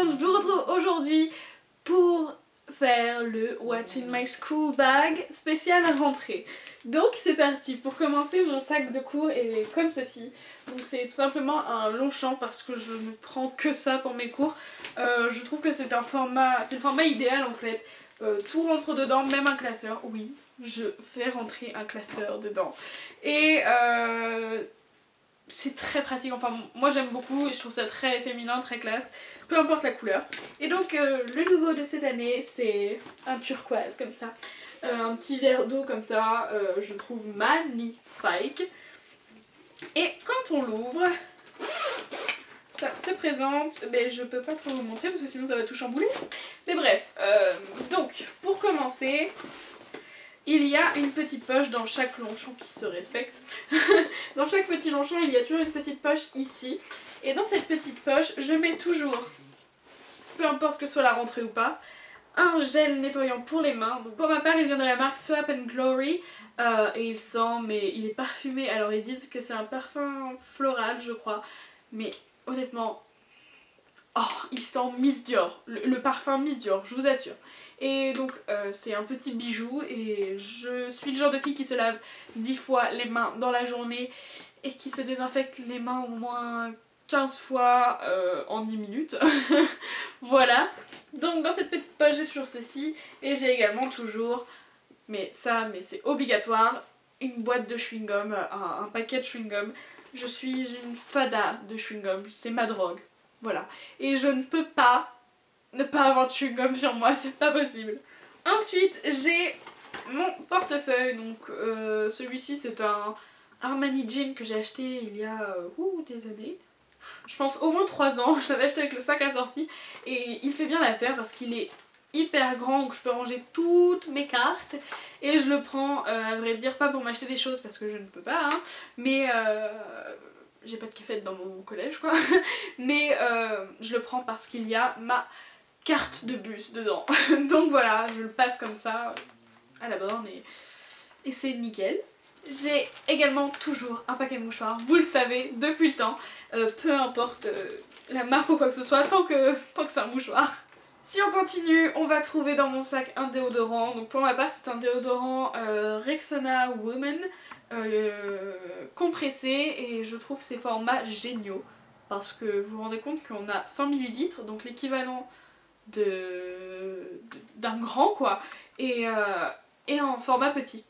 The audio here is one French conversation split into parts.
monde, je vous retrouve aujourd'hui pour faire le What's in my school bag spécial rentrée. Donc c'est parti, pour commencer mon sac de cours est comme ceci. Donc c'est tout simplement un Longchamp parce que je ne prends que ça pour mes cours. Je trouve que c'est le format idéal en fait. Tout rentre dedans, même un classeur, oui, je fais rentrer un classeur dedans. Et c'est très pratique, enfin moi j'aime beaucoup et je trouve ça très féminin, très classe, peu importe la couleur. Et donc le nouveau de cette année c'est un turquoise comme ça, un petit verre d'eau comme ça, je trouve magnifique. Et quand on l'ouvre, ça se présente, mais je peux pas trop vous montrer parce que sinon ça va tout chambouler. Mais bref, donc pour commencer, il y a une petite poche dans chaque Longchamp qui se respecte. Dans chaque petit Longchamp, il y a toujours une petite poche ici. Et dans cette petite poche, je mets toujours, peu importe que ce soit la rentrée ou pas, un gel nettoyant pour les mains. Donc pour ma part, il vient de la marque Swap and Glory. Et il sent, mais il est parfumé. Alors ils disent que c'est un parfum floral, je crois. Mais honnêtement, oh, il sent Miss Dior, le parfum Miss Dior, je vous assure. Et donc c'est un petit bijou et je suis le genre de fille qui se lave 10 fois les mains dans la journée et qui se désinfecte les mains au moins 15 fois en 10 minutes. Voilà. Donc dans cette petite poche j'ai toujours ceci et j'ai également toujours, mais c'est obligatoire, une boîte de chewing-gum, un paquet de chewing-gum. Je suis une fada de chewing-gum, c'est ma drogue. Voilà. Et je ne peux pas ne pas avoir de chewing-gum sur moi, c'est pas possible. Ensuite, j'ai mon portefeuille. Donc celui-ci c'est un Armani Jean que j'ai acheté il y a des années. Je pense au moins 3 ans. Je l'avais acheté avec le sac assorti. Et il fait bien l'affaire parce qu'il est hyper grand, donc je peux ranger toutes mes cartes. Et je le prends, à vrai dire, pas pour m'acheter des choses parce que je ne peux pas, hein, mais j'ai pas de cafette dans mon collège quoi. Mais je le prends parce qu'il y a ma carte de bus dedans. Donc voilà, je le passe comme ça à la borne et c'est nickel. J'ai également toujours un paquet de mouchoirs, vous le savez depuis le temps, peu importe la marque ou quoi que ce soit, tant que c'est un mouchoir. Si on continue, on va trouver dans mon sac un déodorant. Donc pour ma part c'est un déodorant Rexona Woman compressé et je trouve ces formats géniaux. Parce que vous vous rendez compte qu'on a 100 ml, donc l'équivalent d'un grand quoi, et en format petit.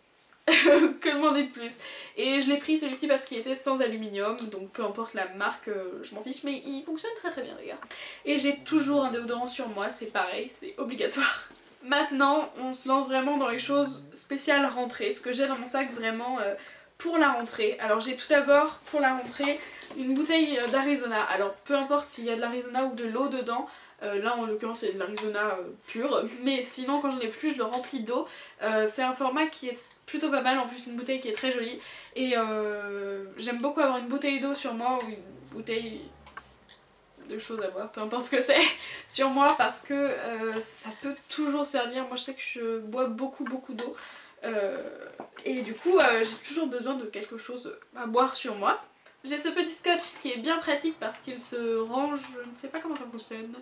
Que demander de plus. Et je l'ai pris celui-ci parce qu'il était sans aluminium, donc peu importe la marque, je m'en fiche, mais il fonctionne très très bien les gars. Et j'ai toujours un déodorant sur moi, c'est pareil, c'est obligatoire. Maintenant on se lance vraiment dans les choses spéciales rentrée, ce que j'ai dans mon sac vraiment pour la rentrée. Alors j'ai tout d'abord pour la rentrée une bouteille d'Arizona. Alors peu importe s'il y a de l'Arizona ou de l'eau dedans, là en l'occurrence c'est de l'Arizona pure, mais sinon quand j'en ai plus je le remplis d'eau. C'est un format qui est plutôt pas mal, en plus une bouteille qui est très jolie et j'aime beaucoup avoir une bouteille d'eau sur moi ou une bouteille de choses à boire, peu importe ce que c'est, sur moi parce que ça peut toujours servir. Moi je sais que je bois beaucoup d'eau et du coup j'ai toujours besoin de quelque chose à boire sur moi. J'ai ce petit scotch qui est bien pratique parce qu'il se range, je ne sais pas comment ça fonctionne.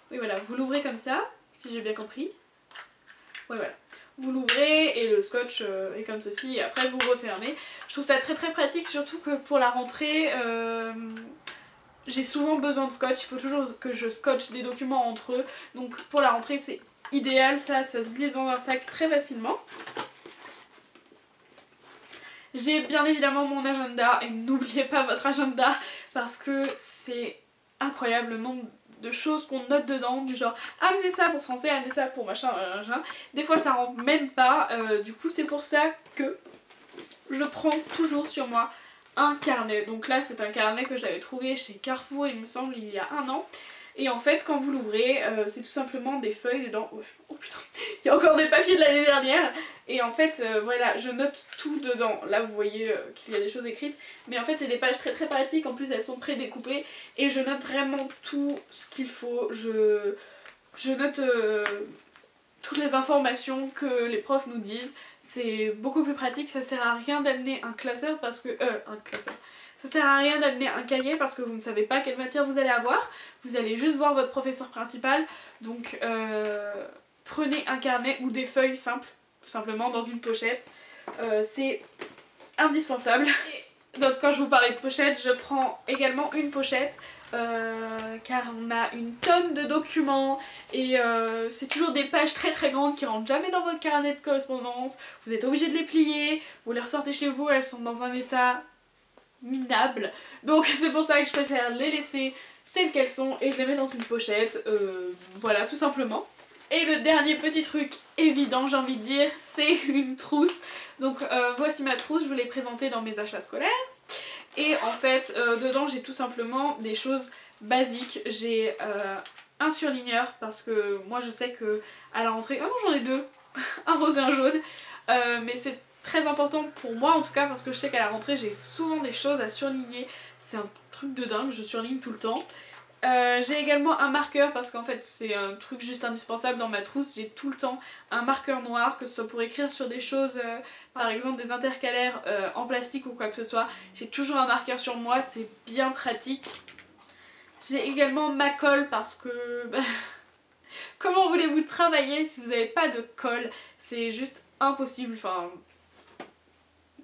Oui voilà, vous l'ouvrez comme ça, si j'ai bien compris. Ouais voilà. Vous l'ouvrez et le scotch est comme ceci et après vous refermez. Je trouve ça très très pratique, surtout que pour la rentrée j'ai souvent besoin de scotch, il faut toujours que je scotche des documents entre eux. Donc pour la rentrée c'est idéal, ça se glisse dans un sac très facilement. J'ai bien évidemment mon agenda et n'oubliez pas votre agenda parce que c'est incroyable le nombre de choses qu'on note dedans, du genre amenez ça pour français, amenez ça pour machin, des fois ça rentre même pas, du coup c'est pour ça que je prends toujours sur moi un carnet. Donc là c'est un carnet que j'avais trouvé chez Carrefour il me semble il y a 1 an. Et en fait quand vous l'ouvrez c'est tout simplement des feuilles dedans. Oh putain, il y a encore des papiers de l'année dernière. Et en fait voilà, je note tout dedans. Là vous voyez qu'il y a des choses écrites. Mais en fait c'est des pages très très pratiques, en plus elles sont prédécoupées. Et je note vraiment tout ce qu'il faut. Je note toutes les informations que les profs nous disent. C'est beaucoup plus pratique, ça sert à rien d'amener un classeur parce que... Ça sert à rien d'amener un cahier parce que vous ne savez pas quelle matière vous allez avoir. Vous allez juste voir votre professeur principal. Donc prenez un carnet ou des feuilles simples, tout simplement dans une pochette. C'est indispensable. Et donc quand je vous parlais de pochette, je prends également une pochette. Car on a une tonne de documents et c'est toujours des pages très très grandes qui rentrent jamais dans votre carnet de correspondance. Vous êtes obligé de les plier, vous les ressortez chez vous, elles sont dans un état minable. Donc c'est pour ça que je préfère les laisser telles qu'elles sont et je les mets dans une pochette. Voilà, tout simplement. Et le dernier petit truc évident, j'ai envie de dire, c'est une trousse. Donc voici ma trousse, je vous l'ai présentée dans mes achats scolaires. Et en fait, dedans j'ai tout simplement des choses basiques. J'ai un surligneur parce que moi je sais que à la rentrée... Oh non, j'en ai deux, un rose et un jaune. Mais c'est très important pour moi en tout cas parce que je sais qu'à la rentrée j'ai souvent des choses à surligner. C'est un truc de dingue, je surligne tout le temps. J'ai également un marqueur parce qu'en fait c'est un truc juste indispensable dans ma trousse. J'ai tout le temps un marqueur noir, que ce soit pour écrire sur des choses, par exemple des intercalaires en plastique ou quoi que ce soit. J'ai toujours un marqueur sur moi, c'est bien pratique. J'ai également ma colle parce que... comment voulez-vous travailler si vous n'avez pas de colle? C'est juste impossible, enfin...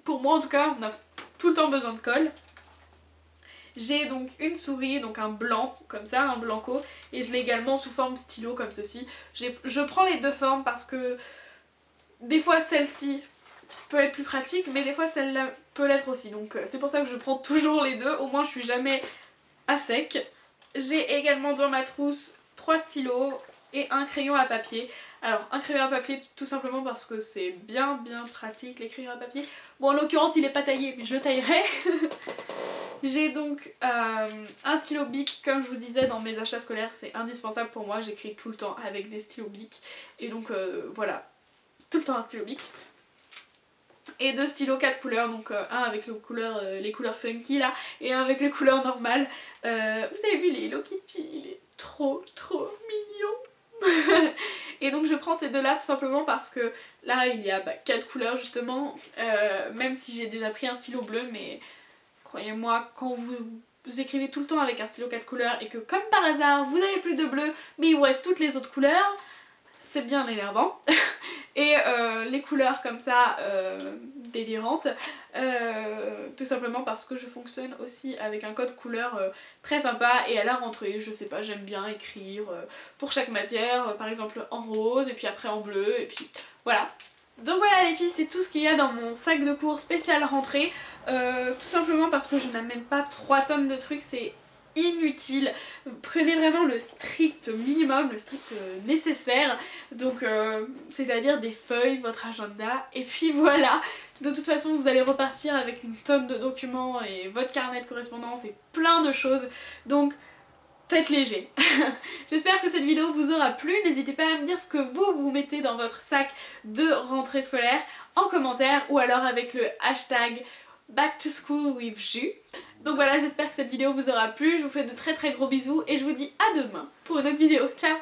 Pour moi en tout cas, on a tout le temps besoin de colle. J'ai donc une souris, donc un blanc, comme ça, un blanco, et je l'ai également sous forme stylo, comme ceci. Je prends les deux formes parce que des fois celle-ci peut être plus pratique, mais des fois celle-là peut l'être aussi. Donc c'est pour ça que je prends toujours les deux, au moins je suis jamais à sec. J'ai également dans ma trousse 3 stylos et un crayon à papier. Alors un crayon à papier tout simplement parce que c'est bien pratique les crayons à papier. Bon en l'occurrence il est pas taillé mais je le taillerai. J'ai donc un stylo bic, comme je vous disais dans mes achats scolaires, c'est indispensable pour moi, j'écris tout le temps avec des stylos bic. Et donc voilà, tout le temps un stylo bic. Et 2 stylos 4 couleurs, donc un avec les couleurs funky là, et un avec les couleurs normales. Vous avez vu les Hello Kitty, il est trop mignon. Et donc je prends ces deux là tout simplement parce que là il y a 4 couleurs justement, même si j'ai déjà pris un stylo bleu, mais... croyez-moi, quand vous écrivez tout le temps avec un stylo 4 couleurs et que comme par hasard vous avez plus de bleu mais il vous reste toutes les autres couleurs, c'est bien énervant. Et les couleurs comme ça, délirantes, tout simplement parce que je fonctionne aussi avec un code couleur très sympa et à la rentrée, je sais pas, j'aime bien écrire pour chaque matière, par exemple en rose et puis après en bleu et puis voilà. Donc voilà les filles, c'est tout ce qu'il y a dans mon sac de cours spécial rentrée, tout simplement parce que je n'amène pas 3 tonnes de trucs, c'est inutile. Prenez vraiment le strict minimum, le strict nécessaire, donc c'est-à-dire des feuilles, votre agenda, et puis voilà. De toute façon vous allez repartir avec une tonne de documents et votre carnet de correspondance et plein de choses, donc faites léger. J'espère que cette vidéo vous aura plu, n'hésitez pas à me dire ce que vous mettez dans votre sac de rentrée scolaire en commentaire ou alors avec le hashtag Back to School with Ju. Donc voilà, j'espère que cette vidéo vous aura plu, je vous fais de très gros bisous et je vous dis à demain pour une autre vidéo. Ciao!